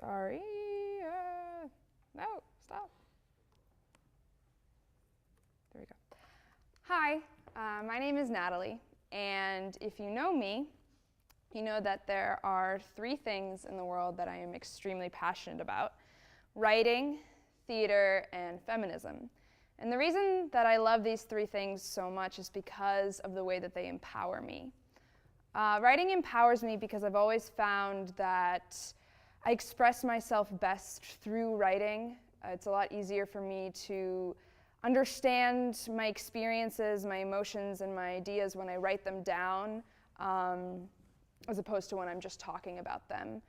Sorry. No, stop. There we go. Hi, my name is Natalie, and if you know me, you know that there are 3 things in the world that I am extremely passionate about: writing, theater, and feminism. And the reason that I love these 3 things so much is because of the way that they empower me. Writing empowers me because I've always found that I express myself best through writing. It's a lot easier for me to understand my experiences, my emotions, and my ideas when I write them down, as opposed to when I'm just talking about them.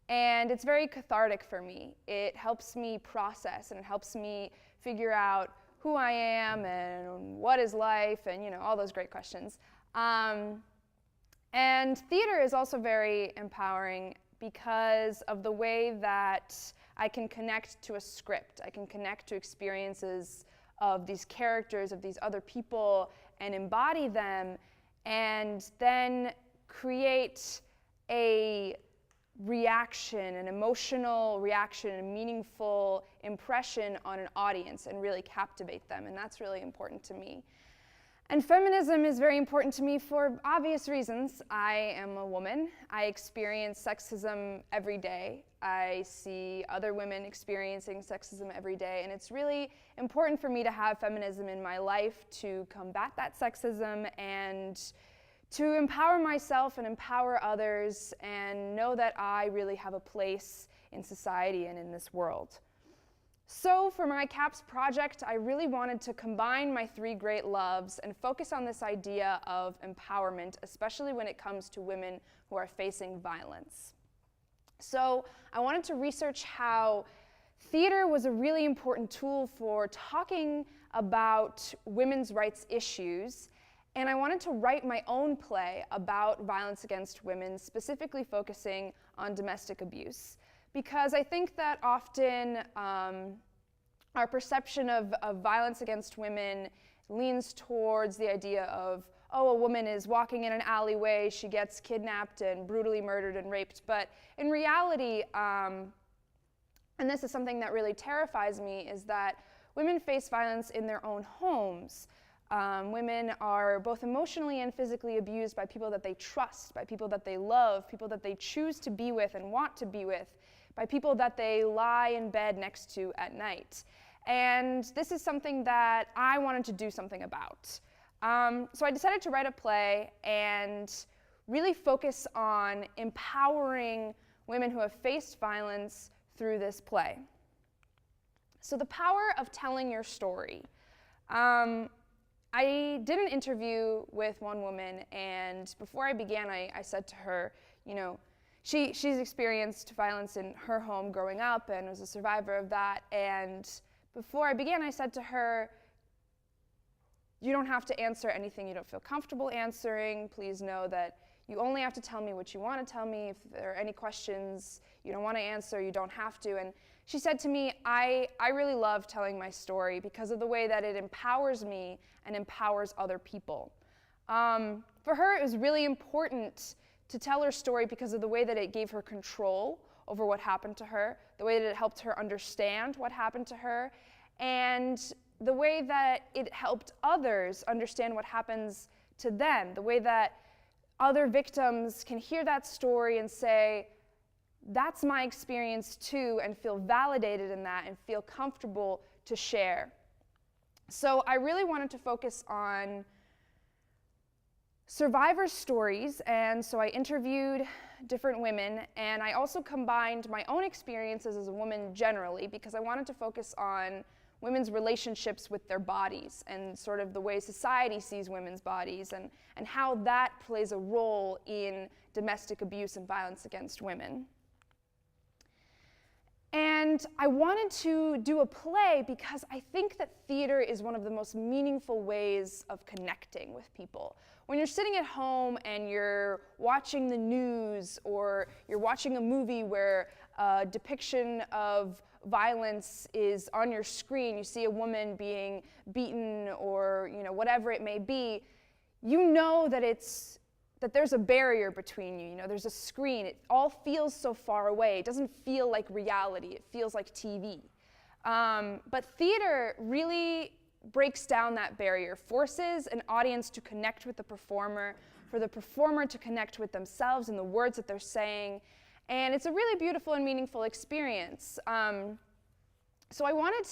And it's very cathartic for me. It helps me process, and it helps me figure out who I am and what is life, and all those great questions. And theater is also very empowering because of the way that I can connect to a script. I can connect to experiences of these characters, of these other people, and embody them, and then create a reaction, an emotional reaction, a meaningful impression on an audience and really captivate them, and that's really important to me. And feminism is very important to me for obvious reasons. I am a woman. I experience sexism every day. I see other women experiencing sexism every day, and it's really important for me to have feminism in my life to combat that sexism and to empower myself and empower others and know that I really have a place in society and in this world. So for my CAPS project, I really wanted to combine my 3 great loves and focus on this idea of empowerment, especially when it comes to women who are facing violence. So I wanted to research how theater was a really important tool for talking about women's rights issues, and I wanted to write my own play about violence against women, specifically focusing on domestic abuse. Because I think that often our perception of violence against women leans towards the idea of, oh, a woman is walking in an alleyway, she gets kidnapped and brutally murdered and raped. But in reality, and this is something that really terrifies me, is that women face violence in their own homes. Women are both emotionally and physically abused by people that they trust, by people that they love, people that they choose to be with and want to be with, by people that they lie in bed next to at night. And this is something that I wanted to do something about. So I decided to write a play and really focus on empowering women who have faced violence through this play. So the power of telling your story. I did an interview with one woman, and before I began, I said to her, she's experienced violence in her home growing up and was a survivor of that. And before I began, I said to her, you don't have to answer anything you don't feel comfortable answering. Please know that you only have to tell me what you want to tell me. If there are any questions you don't want to answer, you don't have to. And she said to me, I really love telling my story because of the way that it empowers me and empowers other people. For her, it was really important to tell her story because of the way that it gave her control over what happened to her, the way that it helped her understand what happened to her, and the way that it helped others understand what happens to them, the way that other victims can hear that story and say, that's my experience too, and feel validated in that and feel comfortable to share. So I really wanted to focus on survivor stories, and so I interviewed different women, and I also combined my own experiences as a woman generally because I wanted to focus on women's relationships with their bodies and sort of the way society sees women's bodies and how that plays a role in domestic abuse and violence against women. And I wanted to do a play because I think that theater is one of the most meaningful ways of connecting with people. When you're sitting at home and you're watching the news or you're watching a movie where a depiction of violence is on your screen, you see a woman being beaten or whatever it may be, you know that that there's a barrier between you. You know, there's a screen. It all feels so far away. It doesn't feel like reality. It feels like TV. But theater really breaks down that barrier, forces an audience to connect with the performer, for the performer to connect with themselves and the words that they're saying. And it's a really beautiful and meaningful experience. So I wanted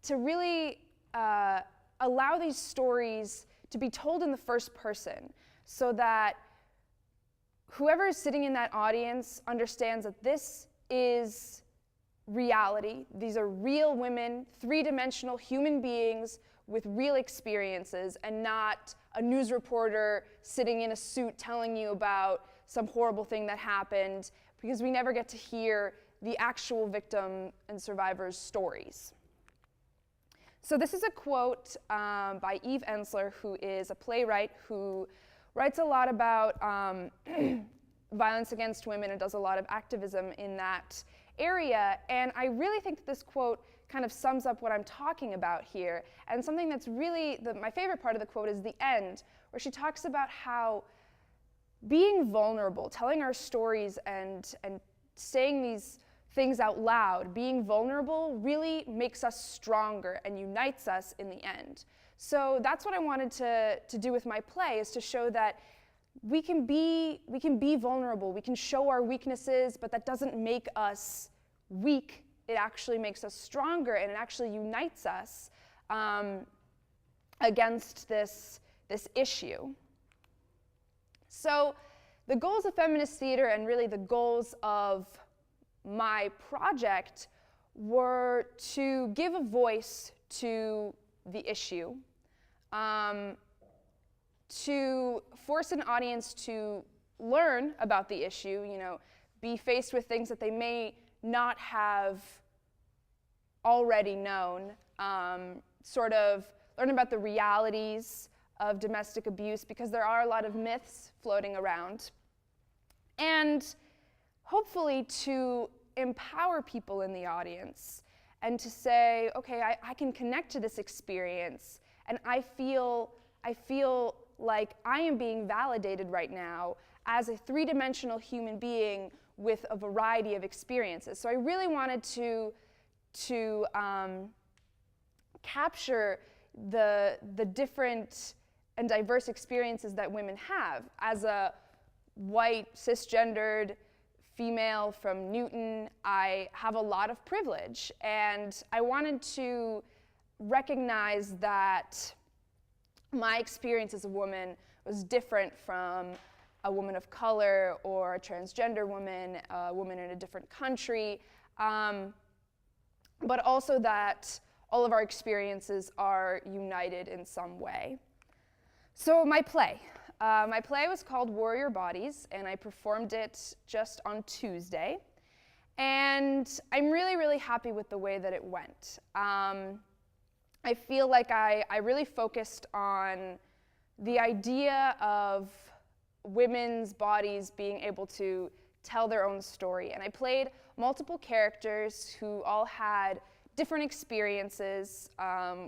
to really allow these stories to be told in the first person, so that whoever is sitting in that audience understands that this is reality. These are real women, three-dimensional human beings with real experiences, and not a news reporter sitting in a suit telling you about some horrible thing that happened, because we never get to hear the actual victim and survivors' stories. So this is a quote by Ensler, who is a playwright who writes a lot about violence against women and does a lot of activism in that area. And I really think that this quote kind of sums up what I'm talking about here. And something that's really, my favorite part of the quote is the end, where she talks about how being vulnerable, telling our stories and saying these things out loud, being vulnerable really makes us stronger and unites us in the end. So that's what I wanted to do with my play, is to show that we can be vulnerable, we can show our weaknesses, but that doesn't make us weak. It actually makes us stronger, and it actually unites us against this issue. So the goals of feminist theater, and really the goals of my project, were to give a voice to the issue, to force an audience to learn about the issue, you know, be faced with things that they may not have already known, sort of learn about the realities of domestic abuse, because there are a lot of myths floating around, and hopefully to empower people in the audience and to say, okay, I can connect to this experience, and I feel like I am being validated right now as a three-dimensional human being with a variety of experiences. So I really wanted to capture the different and diverse experiences that women have. As a white, cisgendered female from Newton, I have a lot of privilege, and I wanted to recognize that my experience as a woman was different from a woman of color or a transgender woman, a woman in a different country, but also that all of our experiences are united in some way. So my play was called Warrior Bodies, and I performed it just on Tuesday. And I'm really, really happy with the way that it went. I feel like I really focused on the idea of women's bodies being able to tell their own story. And I played multiple characters who all had different experiences,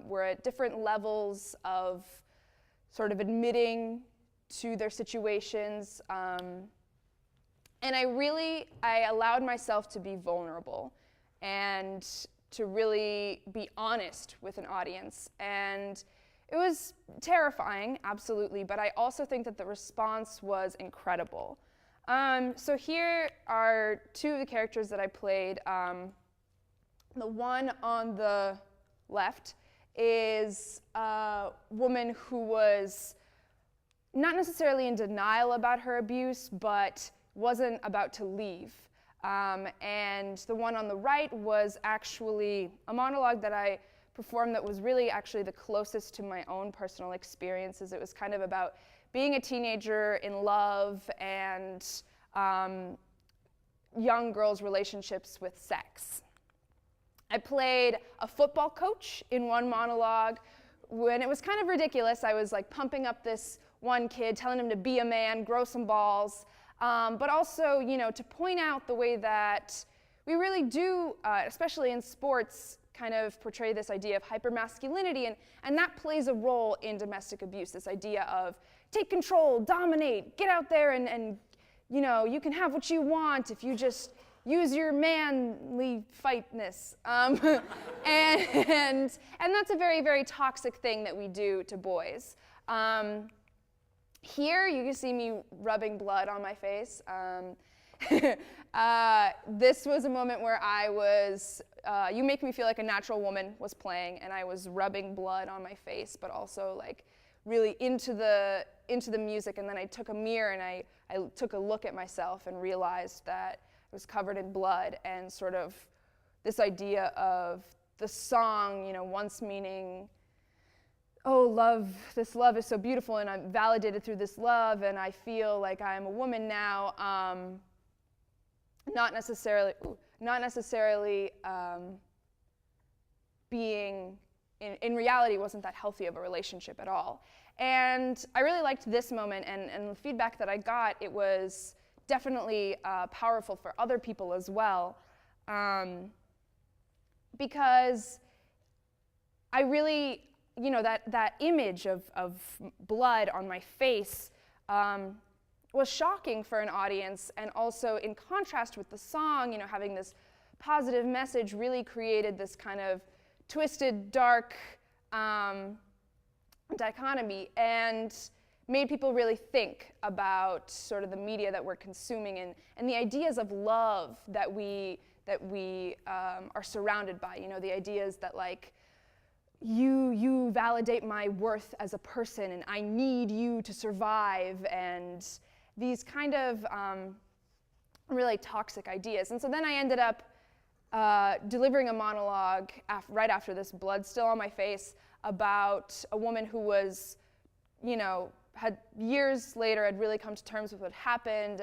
were at different levels of sort of admitting to their situations. And I allowed myself to be vulnerable and to really be honest with an audience. And it was terrifying, absolutely, but I also think that the response was incredible. So here are two of the characters that I played. The one on the left is a woman who was not necessarily in denial about her abuse, but wasn't about to leave. And the one on the right was actually a monologue that I performed that was really actually the closest to my own personal experiences. It was kind of about being a teenager in love and young girls' relationships with sex. I played a football coach in one monologue. When it was kind of ridiculous, I was like pumping up this one kid, telling him to be a man, grow some balls, but also, you know, to point out the way that we really do, especially in sports, kind of portray this idea of hypermasculinity, and that plays a role in domestic abuse, this idea of take control, dominate, get out there and you know, you can have what you want if you just use your manly fightness. And that's a very, very toxic thing that we do to boys. Here, you can see me rubbing blood on my face. This was a moment where I was, You Make Me Feel Like a Natural Woman was playing, and I was rubbing blood on my face, but also like really into the music. And then I took a mirror and I took a look at myself and realized that I was covered in blood, and sort of this idea of the song, you know, once meaning, oh, love, this love is so beautiful, and I'm validated through this love, and I feel like I'm a woman now. Not necessarily being, in reality, wasn't that healthy of a relationship at all. And I really liked this moment, and the feedback that I got, it was definitely powerful for other people as well, because I really, you know, that image of blood on my face was shocking for an audience, and also in contrast with the song, you know, having this positive message really created this kind of twisted, dark dichotomy, and made people really think about sort of the media that we're consuming, and the ideas of love that we are surrounded by. You know, the ideas that like, you validate my worth as a person, and I need you to survive, and these kind of really toxic ideas. And so then I ended up delivering a monologue right after this, blood still on my face, about a woman who was, you know, had years later had really come to terms with what happened,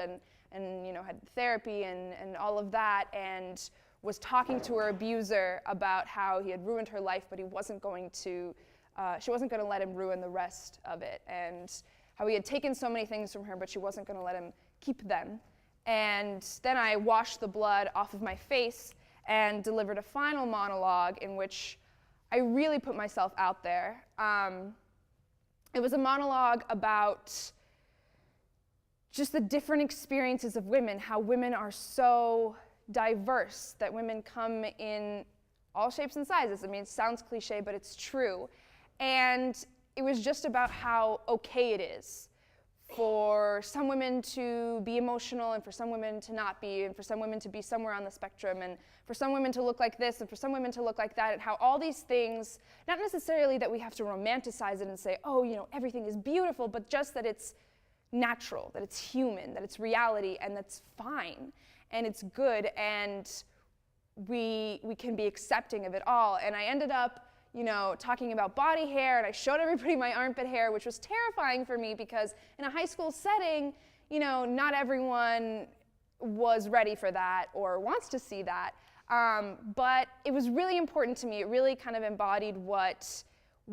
and you know, had therapy and all of that, and was talking to her abuser about how he had ruined her life, but he wasn't going to, she wasn't going to let him ruin the rest of it, and how he had taken so many things from her, but she wasn't going to let him keep them. And then I washed the blood off of my face and delivered a final monologue in which I really put myself out there. It was a monologue about just the different experiences of women, how women are so diverse, that women come in all shapes and sizes. I mean, it sounds cliche, but it's true. And it was just about how okay it is for some women to be emotional, and for some women to not be, and for some women to be somewhere on the spectrum, and for some women to look like this, and for some women to look like that, and how all these things, not necessarily that we have to romanticize it and say, oh, you know, everything is beautiful, but just that it's natural, that it's human, that it's reality, and that's fine, and it's good, and we can be accepting of it all. And I ended up, you know, talking about body hair, and I showed everybody my armpit hair, which was terrifying for me because in a high school setting, you know, not everyone was ready for that or wants to see that. But it was really important to me. It really kind of embodied what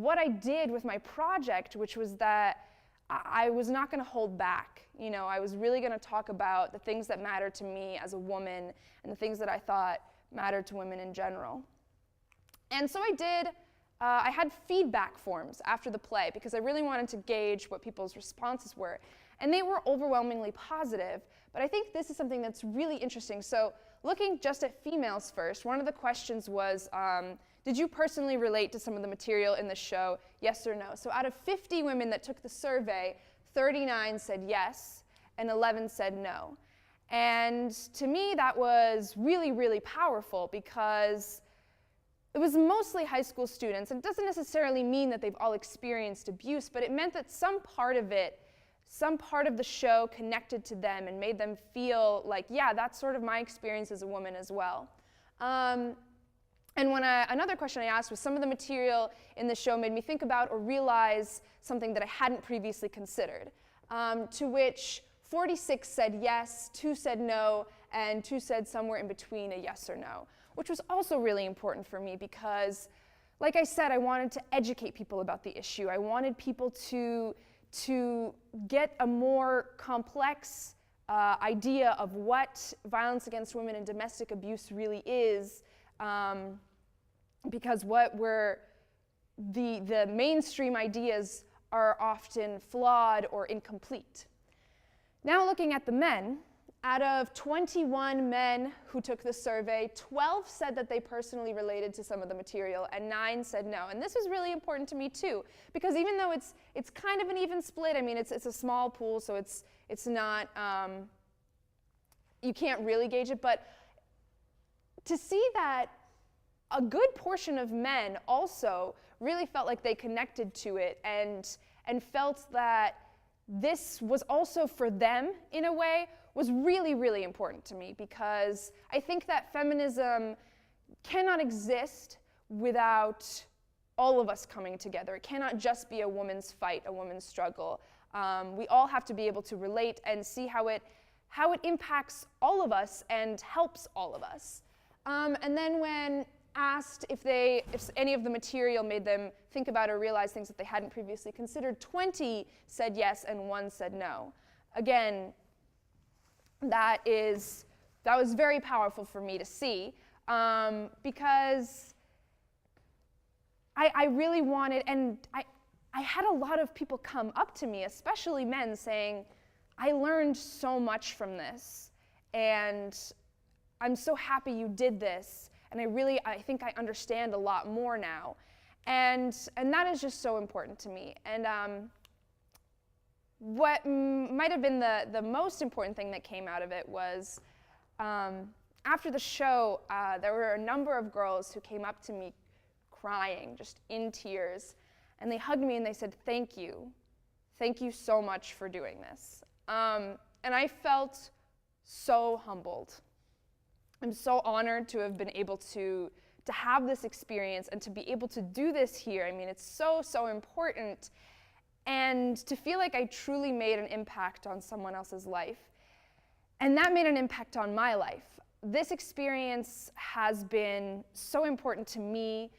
I did with my project, which was that I was not going to hold back. You know, I was really going to talk about the things that mattered to me as a woman and the things that I thought mattered to women in general. And so I did. I had feedback forms after the play because I really wanted to gauge what people's responses were. And they were overwhelmingly positive, but I think this is something that's really interesting. So looking just at females first, one of the questions was, did you personally relate to some of the material in the show, yes or no? So out of 50 women that took the survey, 39 said yes, and 11 said no. And to me, that was really, really powerful because it was mostly high school students, and it doesn't necessarily mean that they've all experienced abuse, but it meant that some part of the show connected to them and made them feel like, yeah, that's sort of my experience as a woman as well. And another question I asked was, some of the material in the show made me think about or realize something that I hadn't previously considered, to which 46 said yes, 2 said no, and 2 said somewhere in between a yes or no, which was also really important for me because, like I said, I wanted to educate people about the issue. I wanted people to get a more complex idea of what violence against women and domestic abuse really is, because what the mainstream ideas are often flawed or incomplete. Now looking at the men, out of 21 men who took the survey, 12 said that they personally related to some of the material, and 9 said no. And this was really important to me too, because even though it's kind of an even split, I mean, it's a small pool, so it's not, you can't really gauge it, but to see that a good portion of men also really felt like they connected to it and felt that this was also for them in a way was really, really important to me, because I think that feminism cannot exist without all of us coming together. It cannot just be a woman's fight, a woman's struggle. We all have to be able to relate and see how it impacts all of us and helps all of us. And then when asked if any of the material made them think about or realize things that they hadn't previously considered, 20 said yes and 1 said no. Again, that was very powerful for me to see, because I really wanted, and I had a lot of people come up to me, especially men, saying, I learned so much from this, and I'm so happy you did this, and I think I understand a lot more now. And that is just so important to me. And what might have been the most important thing that came out of it was, after the show, there were a number of girls who came up to me crying, just in tears, and they hugged me and they said, thank you so much for doing this. And I felt so humbled. I'm so honored to have been able to have this experience and to be able to do this here. I mean, it's so, so important. And to feel like I truly made an impact on someone else's life. And that made an impact on my life. This experience has been so important to me.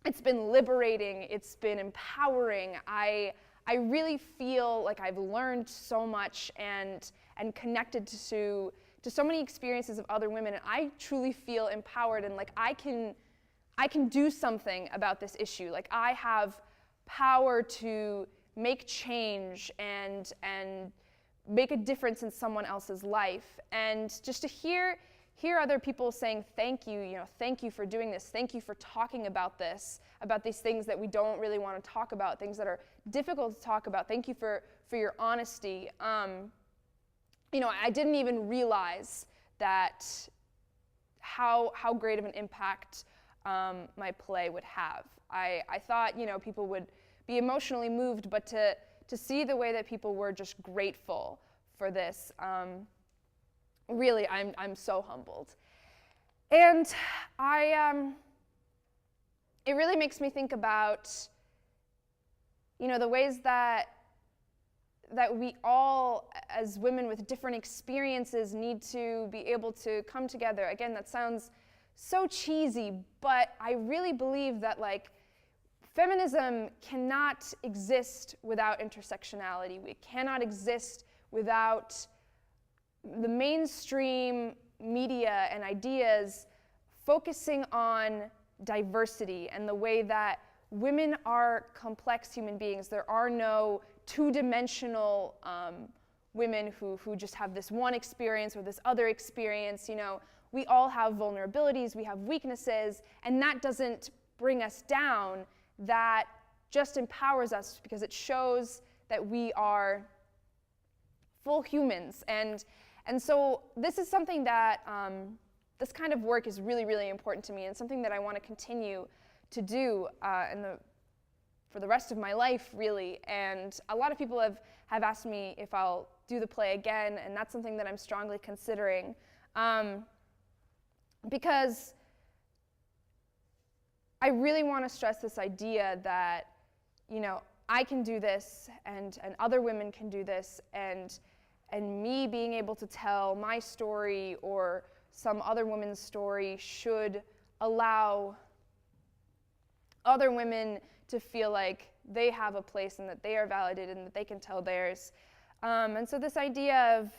It's been liberating, it's been empowering. I really feel like I've learned so much and connected to so many experiences of other women, and I truly feel empowered and like I can do something about this issue. Like I have power to make change and make a difference in someone else's life. And just to hear other people saying thank you for doing this, thank you for talking about this, about these things that we don't really want to talk about, things that are difficult to talk about, thank you for your honesty. I didn't even realize that how great of an impact my play would have. I thought, people would be emotionally moved, but to see the way that people were just grateful for this, really, I'm so humbled. And it really makes me think about, the ways that we all, as women with different experiences, need to be able to come together. Again, that sounds so cheesy, but I really believe that, feminism cannot exist without intersectionality. We cannot exist without the mainstream media and ideas focusing on diversity and the way that women are complex human beings. There are no two-dimensional women who just have this one experience or this other experience. We all have vulnerabilities, we have weaknesses, and that doesn't bring us down. That just empowers us because it shows that we are full humans. And so this is something that, this kind of work is really, really important to me, and something that I want to continue to do for the rest of my life, really. And a lot of people have asked me if I'll do the play again, and that's something that I'm strongly considering. Because I really want to stress this idea that, I can do this, and other women can do this, and me being able to tell my story or some other woman's story should allow other women to feel like they have a place and that they are validated and that they can tell theirs. And so this idea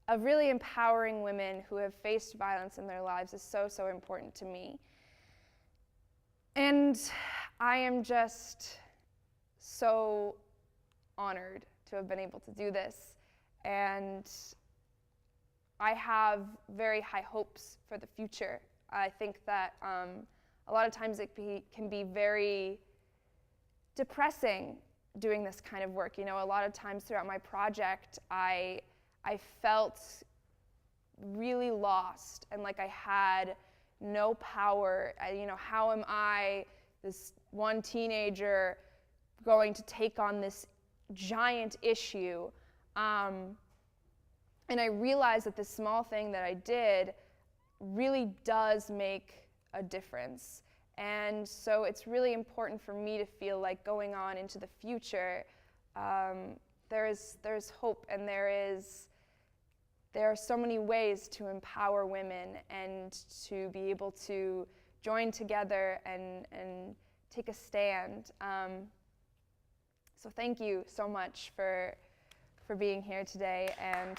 of really empowering women who have faced violence in their lives is so, so important to me. And I am just so honored to have been able to do this. And I have very high hopes for the future. I think that a lot of times it can be very depressing doing this kind of work. You know, a lot of times throughout my project, I felt really lost and like I had no power. You know, how am I, this one teenager, going to take on this giant issue? And I realized that this small thing that I did really does make a difference. And so it's really important for me to feel like going on into the future, there's hope, and there are so many ways to empower women and to be able to join together and take a stand. So thank you so much for being here today, and